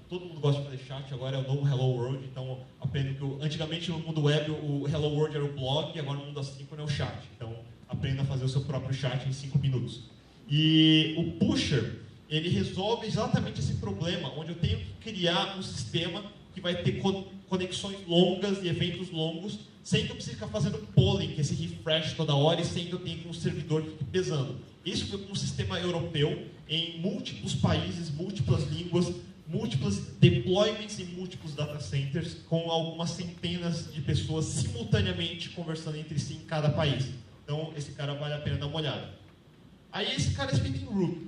todo mundo gosta de fazer chat, agora é o novo Hello World, então aprendo que antigamente no mundo web o Hello World era o blog, e agora no mundo assíncrono é o chat. Então aprenda a fazer o seu próprio chat em 5 minutos. E o Pusher, ele resolve exatamente esse problema, onde eu tenho que criar um sistema que vai ter conexões longas e eventos longos, sem que eu precise ficar fazendo polling, que é esse refresh toda hora, e sem que eu tenha um servidor que fique pesando. Isso foi um sistema europeu, em múltiplos países, múltiplas línguas, múltiplos deployments em múltiplos data centers, com algumas centenas de pessoas simultaneamente conversando entre si em cada país. Então, esse cara vale a pena dar uma olhada. Aí, esse cara é escrito em Ruby.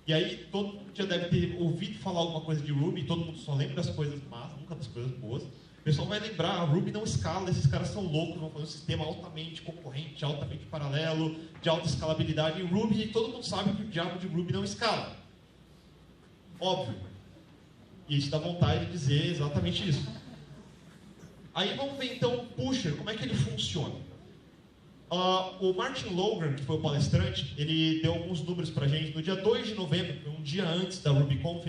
E aí, todo mundo já deve ter ouvido falar alguma coisa de Ruby, todo mundo só lembra das coisas más, nunca das coisas boas. O pessoal vai lembrar, a Ruby não escala, esses caras são loucos, vão fazer um sistema altamente concorrente, altamente paralelo, de alta escalabilidade em Ruby, e todo mundo sabe que o diabo de Ruby não escala. Óbvio. E a gente dá vontade de dizer exatamente isso. Aí vamos ver então o Pusher, como é que ele funciona. O Martin Logan, que foi o palestrante, ele deu alguns números pra gente. No dia 2 de novembro, um dia antes da RubyConf,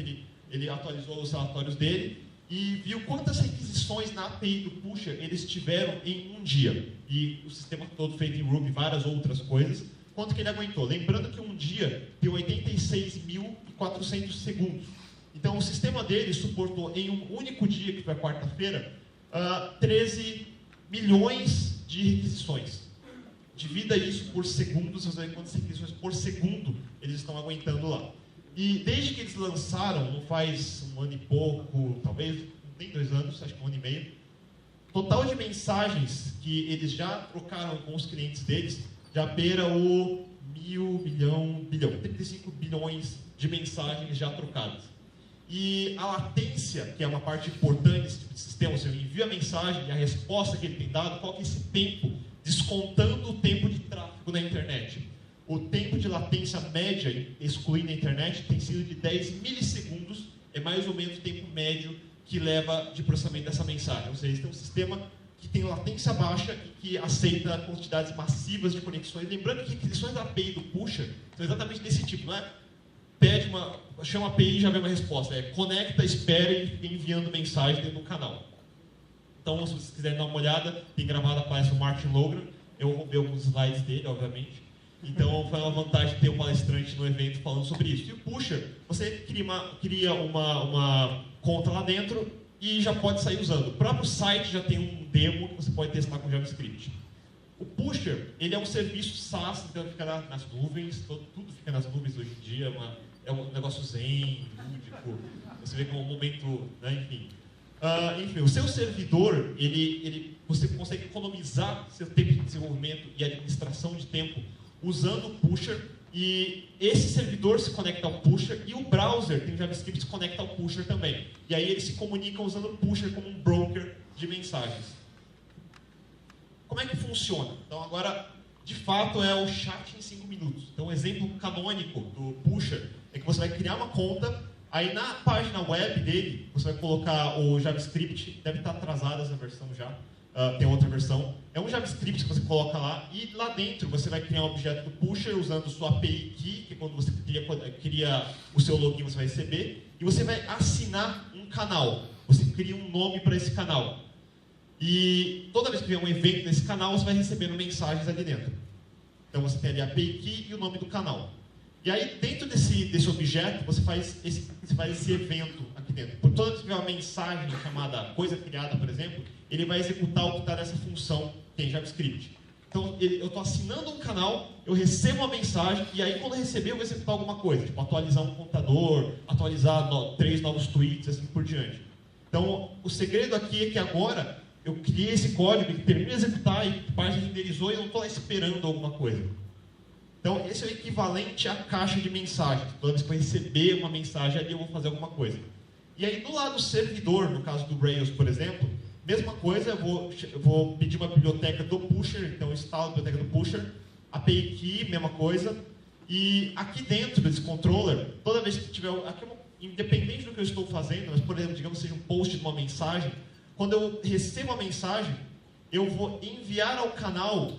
ele atualizou os relatórios dele e viu quantas requisições na API do Pusher eles tiveram em um dia. E o sistema todo feito em Ruby, várias outras coisas. Quanto que ele aguentou? Lembrando que um dia tem 86.400 segundos. Então o sistema dele suportou em um único dia, que foi a quarta-feira, 13 milhões de requisições. Divida isso por segundos, você vai ver quantas requisições por segundo eles estão aguentando lá. E desde que eles lançaram, não faz um ano e pouco, talvez, nem 2 anos, acho que 1 ano e meio, total de mensagens que eles já trocaram com os clientes deles já beira o 35 bilhões de mensagens já trocadas. E a latência, que é uma parte importante desse tipo de sistema, ou seja, eu envio a mensagem e a resposta que ele tem dado, qual que é esse tempo, descontando o tempo de tráfego na internet. O tempo de latência média, excluindo a internet, tem sido de 10 milissegundos, é mais ou menos o tempo médio que leva de processamento dessa mensagem. Ou seja, eles têm um sistema que tem latência baixa e que aceita quantidades massivas de conexões. Lembrando que requisições da API do Pusher são exatamente desse tipo, não é? Chama a API e já vem uma resposta. É conecta, espera e fica enviando mensagem dentro do canal. Então, se vocês quiserem dar uma olhada, tem gravado a palestra do Martin Logan. Eu roubei alguns slides dele, obviamente. Então, foi uma vantagem ter um palestrante no evento falando sobre isso. E o Pusher, você cria uma conta lá dentro e já pode sair usando. O próprio site já tem um demo que você pode testar com JavaScript. O Pusher, ele é um serviço SaaS, então fica nas nuvens, tudo fica nas nuvens hoje em dia, é um negócio zen, lúdico, você vê como um momento, né, enfim. Enfim, o seu servidor, você consegue economizar seu tempo de desenvolvimento e administração de tempo usando o Pusher, e esse servidor se conecta ao Pusher e o browser tem JavaScript que se conecta ao Pusher também. E aí eles se comunicam usando o Pusher como um broker de mensagens. Como é que funciona? Então agora, de fato, é o chat em 5 minutos. Então o exemplo canônico do Pusher é que você vai criar uma conta, aí na página web dele, você vai colocar o JavaScript, deve estar atrasada essa versão já, tem outra versão. É um JavaScript que você coloca lá, e lá dentro você vai criar um objeto do Pusher usando sua API Key, que quando você cria o seu login você vai receber, e você vai assinar um canal. Você cria um nome para esse canal. E toda vez que tiver um evento nesse canal, você vai recebendo mensagens ali dentro. Então você tem ali a API Key e o nome do canal. E aí, dentro desse objeto, você faz esse evento aqui dentro. Por toda vez que tiver uma mensagem chamada coisa criada, por exemplo, ele vai executar o que está nessa função que tem JavaScript. Então, eu estou assinando um canal, eu recebo uma mensagem, e aí quando eu receber, eu vou executar alguma coisa. Tipo, atualizar um computador, atualizar 3 novos tweets, assim por diante. Então, o segredo aqui é que agora eu criei esse código que termina de executar e a página renderizou e eu não estou lá esperando alguma coisa. Então, esse é o equivalente à caixa de mensagens. Toda vez que eu receber uma mensagem ali, eu vou fazer alguma coisa. E aí, do lado do servidor, no caso do Rails, por exemplo, mesma coisa, eu vou pedir uma biblioteca do Pusher, então eu instalo a biblioteca do Pusher, API Key, mesma coisa, e aqui dentro desse controller, toda vez que tiver, independente do que eu estou fazendo, mas, por exemplo, digamos que seja um post de uma mensagem, quando eu recebo uma mensagem, eu vou enviar ao canal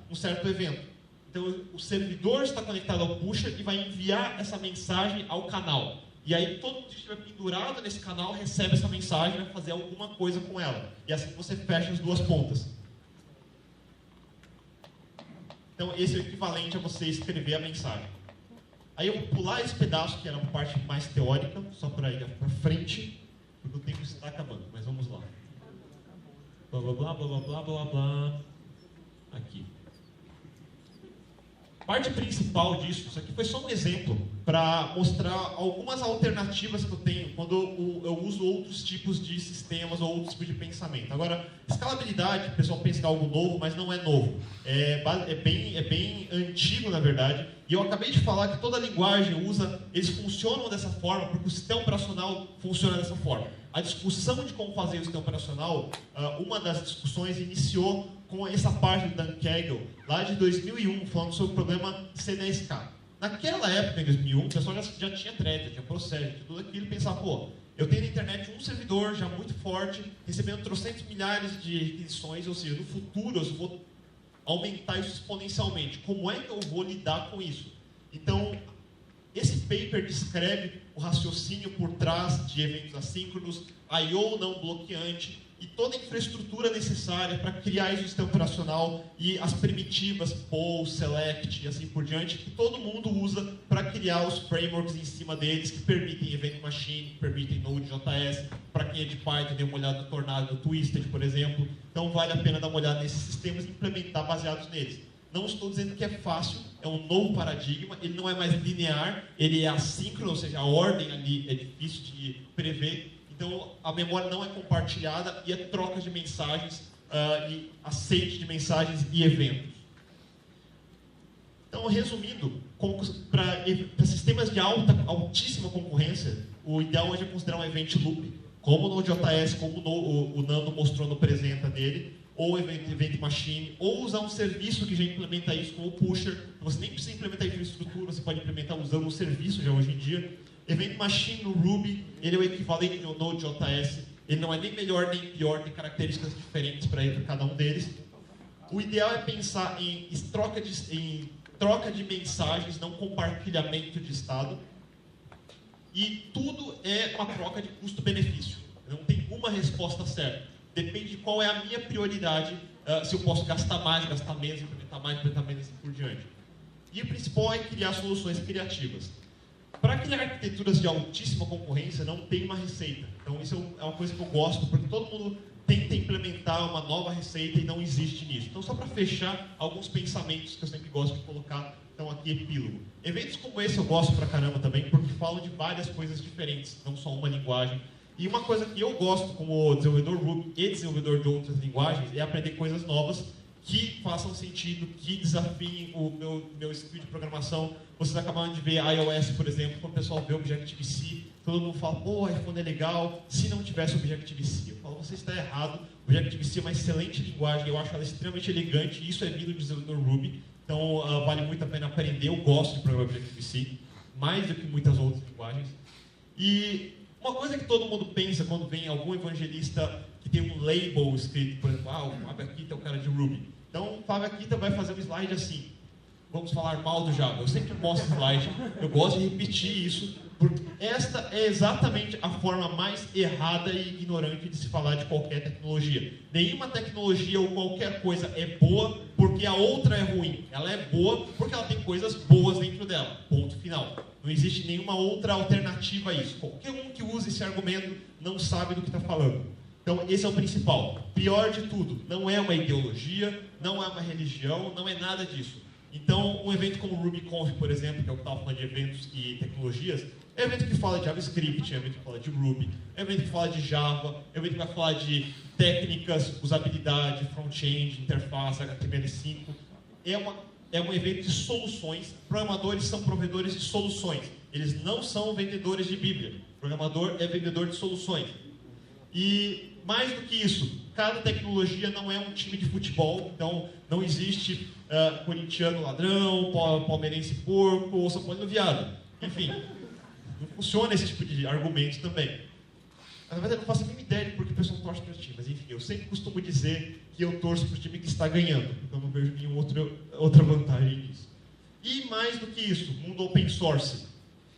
um certo evento. Então, o servidor está conectado ao Pusher e vai enviar essa mensagem ao canal. E aí todo mundo que estiver pendurado nesse canal recebe essa mensagem e vai fazer alguma coisa com ela. E assim você fecha as duas pontas. Então esse é o equivalente a você escrever a mensagem. Aí eu vou pular esse pedaço, que era uma parte mais teórica, só para ir para frente, porque o tempo está acabando, mas vamos lá. Blá, blá, blá, blá, blá, blá, blá. Aqui. A parte principal disso, isso aqui foi só um exemplo para mostrar algumas alternativas que eu tenho quando eu uso outros tipos de sistemas ou outros tipos de pensamento. Agora, escalabilidade, o pessoal pensa que é algo novo, mas não é novo. É bem antigo, na verdade. E eu acabei de falar que toda linguagem eles funcionam dessa forma porque o sistema operacional funciona dessa forma. A discussão de como fazer o sistema operacional, uma das discussões iniciou com essa parte do Dan Kegel, lá de 2001, falando sobre o problema C10K. Naquela época, em 2001, o pessoal já tinha thread, tinha processo, tinha tudo aquilo, e pensava, pô, eu tenho na internet um servidor já muito forte, recebendo trocentos milhares de requisições, ou seja, no futuro eu vou aumentar isso exponencialmente. Como é que eu vou lidar com isso? Então, esse paper descreve o raciocínio por trás de eventos assíncronos, I/O não bloqueante e toda a infraestrutura necessária para criar esse sistema operacional e as primitivas, pull, select e assim por diante, que todo mundo usa para criar os frameworks em cima deles, que permitem Event Machine, que permitem Node.js, para quem é de Python, dê uma olhada no Tornado, no Twisted, por exemplo. Então vale a pena dar uma olhada nesses sistemas e implementar baseados neles. Não estou dizendo que é fácil, é um novo paradigma, ele não é mais linear, ele é assíncrono, ou seja, a ordem ali é difícil de prever. Então, a memória não é compartilhada e é troca de mensagens e aceite de mensagens e eventos. Então, resumindo, para sistemas de altíssima concorrência, o ideal hoje é considerar um event loop, como no Node.js, como o Nando mostrou no Presenta dele, ou Event Machine, ou usar um serviço que já implementa isso, como o Pusher. Você nem precisa implementar infraestrutura, você pode implementar usando um serviço já hoje em dia. Event Machine no Ruby, ele é o equivalente do Node.js, ele não é nem melhor nem pior, tem características diferentes para cada um deles. O ideal é pensar em troca de mensagens, não compartilhamento de estado. E tudo é uma troca de custo-benefício. Não tem uma resposta certa. Depende de qual é a minha prioridade, se eu posso gastar mais, gastar menos, implementar menos e assim por diante. E o principal é criar soluções criativas. Para criar arquiteturas de altíssima concorrência, não tem uma receita. Então, isso é uma coisa que eu gosto, porque todo mundo tenta implementar uma nova receita e não existe nisso. Então, só para fechar alguns pensamentos que eu sempre gosto de colocar, então aqui epílogo. Eventos como esse eu gosto pra caramba também, porque falam de várias coisas diferentes, não só uma linguagem. E uma coisa que eu gosto como desenvolvedor Ruby e desenvolvedor de outras linguagens é aprender coisas novas que façam sentido, que desafiem o meu skill de programação. Vocês acabaram de ver iOS, por exemplo, quando o pessoal vê Objective-C, todo mundo fala, pô, iPhone é legal, se não tivesse Objective-C. Eu falo, você está errado, Objective-C é uma excelente linguagem, eu acho ela extremamente elegante, e isso é vindo do desenvolvedor Ruby, então vale muito a pena aprender, eu gosto de programar Objective-C, mais do que muitas outras linguagens. E uma coisa que todo mundo pensa quando vem algum evangelista que tem um label escrito, por exemplo, o Fábio Akita é o cara de Ruby. Então, o Fábio Akita vai fazer um slide assim, vamos falar mal do Java. Eu sempre mostro slide, eu gosto de repetir isso, porque esta é exatamente a forma mais errada e ignorante de se falar de qualquer tecnologia. Nenhuma tecnologia ou qualquer coisa é boa porque a outra é ruim. Ela é boa porque ela tem coisas boas dentro dela. Ponto final. Não existe nenhuma outra alternativa a isso. Qualquer um que use esse argumento não sabe do que está falando. Então, esse é o principal. Pior de tudo, não é uma ideologia, não é uma religião, não é nada disso. Então, um evento como o RubyConf, por exemplo, que é o que eu estava falando de eventos e tecnologias, é um evento que fala de JavaScript, é um evento que fala de Ruby, é um evento que fala de Java, é um evento que vai falar de técnicas, usabilidade, front-end, interface, HTML5. É um evento de soluções. Programadores são provedores de soluções. Eles não são vendedores de Bíblia. O programador é vendedor de soluções. E mais do que isso, cada tecnologia não é um time de futebol, então não existe corintiano ladrão, palmeirense porco ou São Paulo viado. Enfim, não funciona esse tipo de argumento também. Na verdade, eu não faço a mínima ideia de por que o pessoal torce para o time, mas enfim, eu sempre costumo dizer que eu torço para o time que está ganhando, porque eu não vejo nenhuma outra vantagem nisso. E mais do que isso, mundo open source.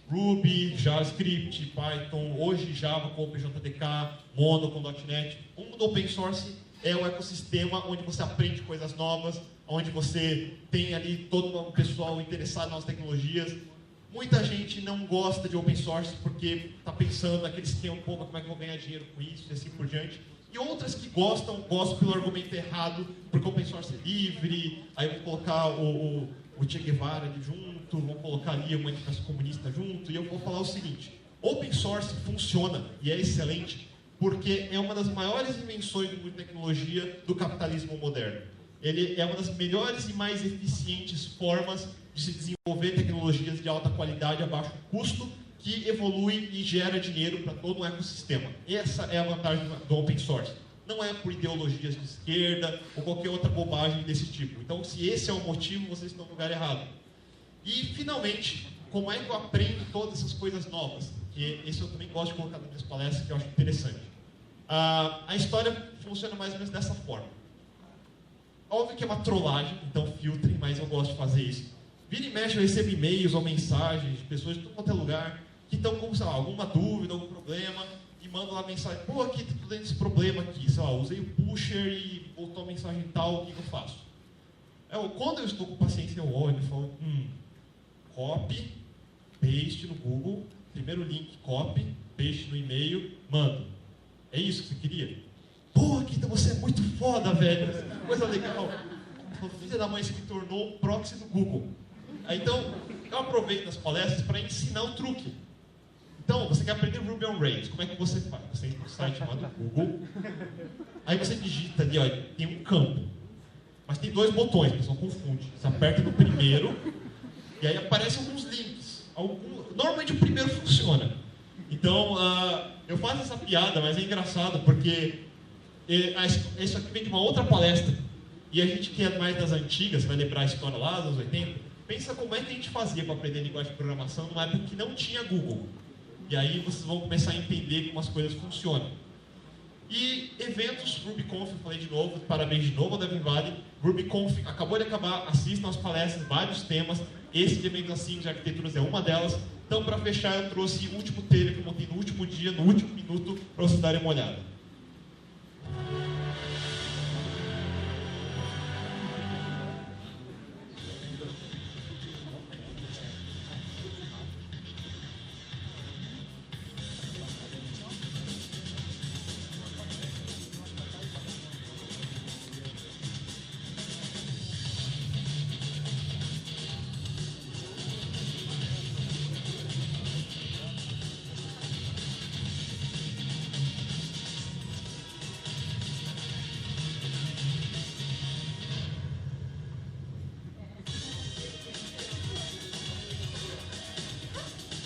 Ruby, JavaScript, Python, hoje Java com OpenJDK, Mono com .NET. O mundo open source é um ecossistema onde você aprende coisas novas, onde você tem ali todo um pessoal interessado nas tecnologias. Muita gente não gosta de open source porque está pensando naquele esquema, pô, como é que eu vou ganhar dinheiro com isso e assim por diante. E outras que gostam pelo argumento errado, porque o open source é livre, aí vão colocar o Che Guevara ali junto, vão colocar ali uma manifesto comunista junto, e eu vou falar o seguinte: open source funciona e é excelente porque é uma das maiores invenções do mundo de tecnologia do capitalismo moderno. Ele é uma das melhores e mais eficientes formas de se desenvolver tecnologias de alta qualidade a baixo custo, que evolui e gera dinheiro para todo um ecossistema. Essa é a vantagem do open source. Não é por ideologias de esquerda ou qualquer outra bobagem desse tipo. Então, se esse é o motivo, vocês estão no lugar errado. E, finalmente, como é que eu aprendo todas essas coisas novas? Que esse eu também gosto de colocar nas minhas palestras, que eu acho interessante. A história funciona mais ou menos dessa forma. Óbvio que é uma trollagem, então filtrem, mas eu gosto de fazer isso. Vira e mexe, eu recebo e-mails ou mensagens de pessoas de todo quanto é lugar que estão com, sei lá, alguma dúvida, algum problema, e mandam lá mensagem: pô, aqui, tô tendo esse problema aqui, sei lá, usei o pusher e voltou a mensagem tal, o que eu faço? Quando eu estou com paciência, eu olho e falo: copy, paste no Google, primeiro link, copy, paste no e-mail, mando. É isso que você queria? Pô, Kita, você é muito foda, velho, coisa legal. Filha da mãe, se me tornou o proxy do Google. Então, eu aproveito nas palestras para ensinar um truque. Então, você quer aprender Ruby on Rails, como é que você faz? Você entra no site chamado Google, aí você digita ali, ó, tem um campo, mas tem 2 botões, o pessoal confunde. Você aperta no primeiro, e aí aparecem alguns links. Normalmente o primeiro funciona. Então, eu faço essa piada, mas é engraçado, porque isso aqui vem de uma outra palestra. E a gente que é mais das antigas, vai lembrar a história lá dos anos 80, pensa como é que a gente fazia para aprender linguagem de programação numa época que não tinha Google. E aí vocês vão começar a entender como as coisas funcionam. E eventos, RubyConf, eu falei de novo, parabéns de novo ao Devin Valley. RubyConf acabou de acabar, assistam as palestras, vários temas. Esse de eventos assim de arquiteturas é uma delas. Então, para fechar, eu trouxe o último trailer que eu montei no último dia, no último minuto, para vocês darem uma olhada.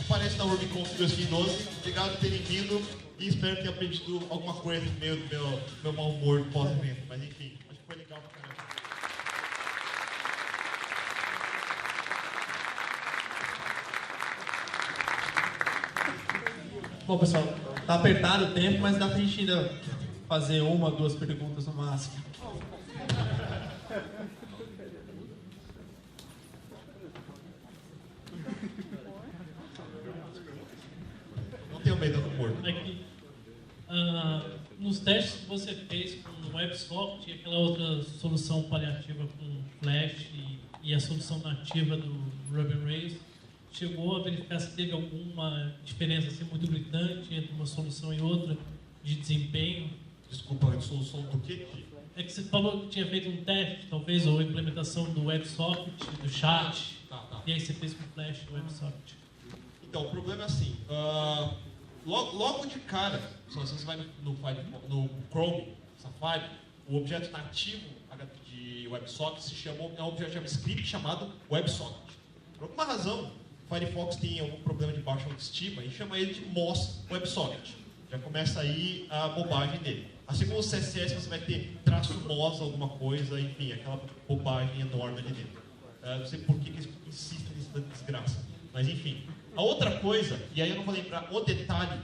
Aparece na RubyConf 2012. Obrigado por terem vindo e espero ter aprendido alguma coisa no meio do meu mau humor pós-evento. Mas enfim, acho que foi legal pra caramba.
Bom, pessoal, tá apertado o tempo, mas dá pra gente ainda fazer 1 ou 2 perguntas no máximo.
Não tenho medo do morto.
Aqui, nos testes que você fez com o WebSocket e aquela outra solução paliativa com Flash e a solução nativa do Ruby on Rails, chegou a verificar se teve alguma diferença assim, muito gritante entre uma solução e outra de desempenho?
Desculpa, a solução do quê?
É que você falou que tinha feito um teste, talvez, ou implementação do WebSocket, do chat, e aí você fez com Flash o WebSocket.
Então, o problema é assim, logo de cara, se você vai no Chrome, Safari, o objeto nativo de WebSocket é um objeto JavaScript chamado WebSocket. Por alguma razão, o Firefox tem algum problema de baixa autoestima e chama ele de Moz WebSocket. Já começa aí a bobagem dele. Assim como o CSS, você vai ter traço Moz, alguma coisa, enfim, aquela bobagem enorme ali dentro. Não sei por que eles insistem nessa desgraça, mas enfim. A outra coisa, e aí eu não vou lembrar o detalhe,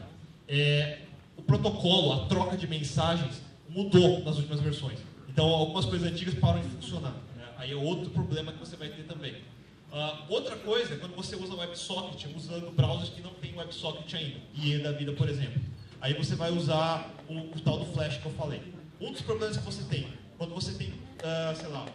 o protocolo, a troca de mensagens mudou nas últimas versões. Então algumas coisas antigas param de funcionar. Aí é outro problema que você vai ter também. Outra coisa é quando você usa WebSocket usando browsers que não tem WebSocket ainda, IE da vida, por exemplo. Aí você vai usar o tal do Flash que eu falei. Um dos problemas que você tem, quando você tem, sei lá,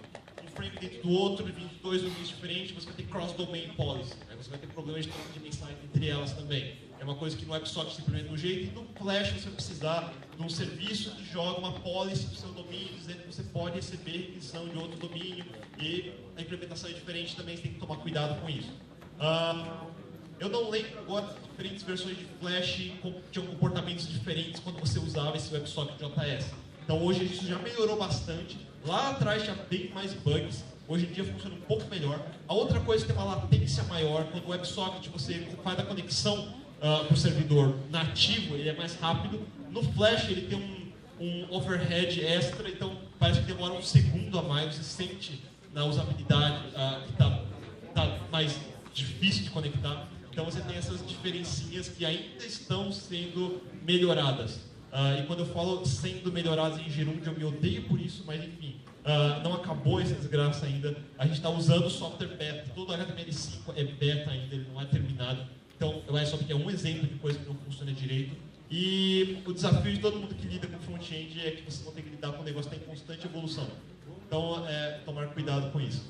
um frame dentro do outro, vindo de dois domínios diferentes, você vai ter cross-domain policy. Né? Você vai ter problemas de troca de mensagem entre elas também. É uma coisa que no WebSocket simplesmente de um jeito, e no Flash você vai precisar de um serviço que joga uma policy do seu domínio, dizendo que você pode receber requisição de outro domínio, e a implementação é diferente também, você tem que tomar cuidado com isso. Eu não lembro agora das diferentes versões de Flash tinham comportamentos diferentes quando você usava esse WebSocket JS. Então hoje isso já melhorou bastante. Lá atrás tinha bem mais bugs. Hoje em dia funciona um pouco melhor. A outra coisa é que tem uma latência maior. Quando o WebSocket você faz a conexão para o servidor nativo, ele é mais rápido. No Flash ele tem um overhead extra, então parece que demora um segundo a mais. Você sente na usabilidade que está mais difícil de conectar. Então você tem essas diferencinhas que ainda estão sendo melhoradas. E quando eu falo sendo melhoradas em Gerúndio, eu me odeio por isso, mas enfim, não acabou essa desgraça ainda. A gente está usando o software beta, todo o HTML5 é beta ainda, ele não é terminado. Então o WebSocket é um exemplo de coisa que não funciona direito. E o desafio de todo mundo que lida com front-end é que vocês vão ter que lidar com um negócio que está em constante evolução. Então, tomar cuidado com isso.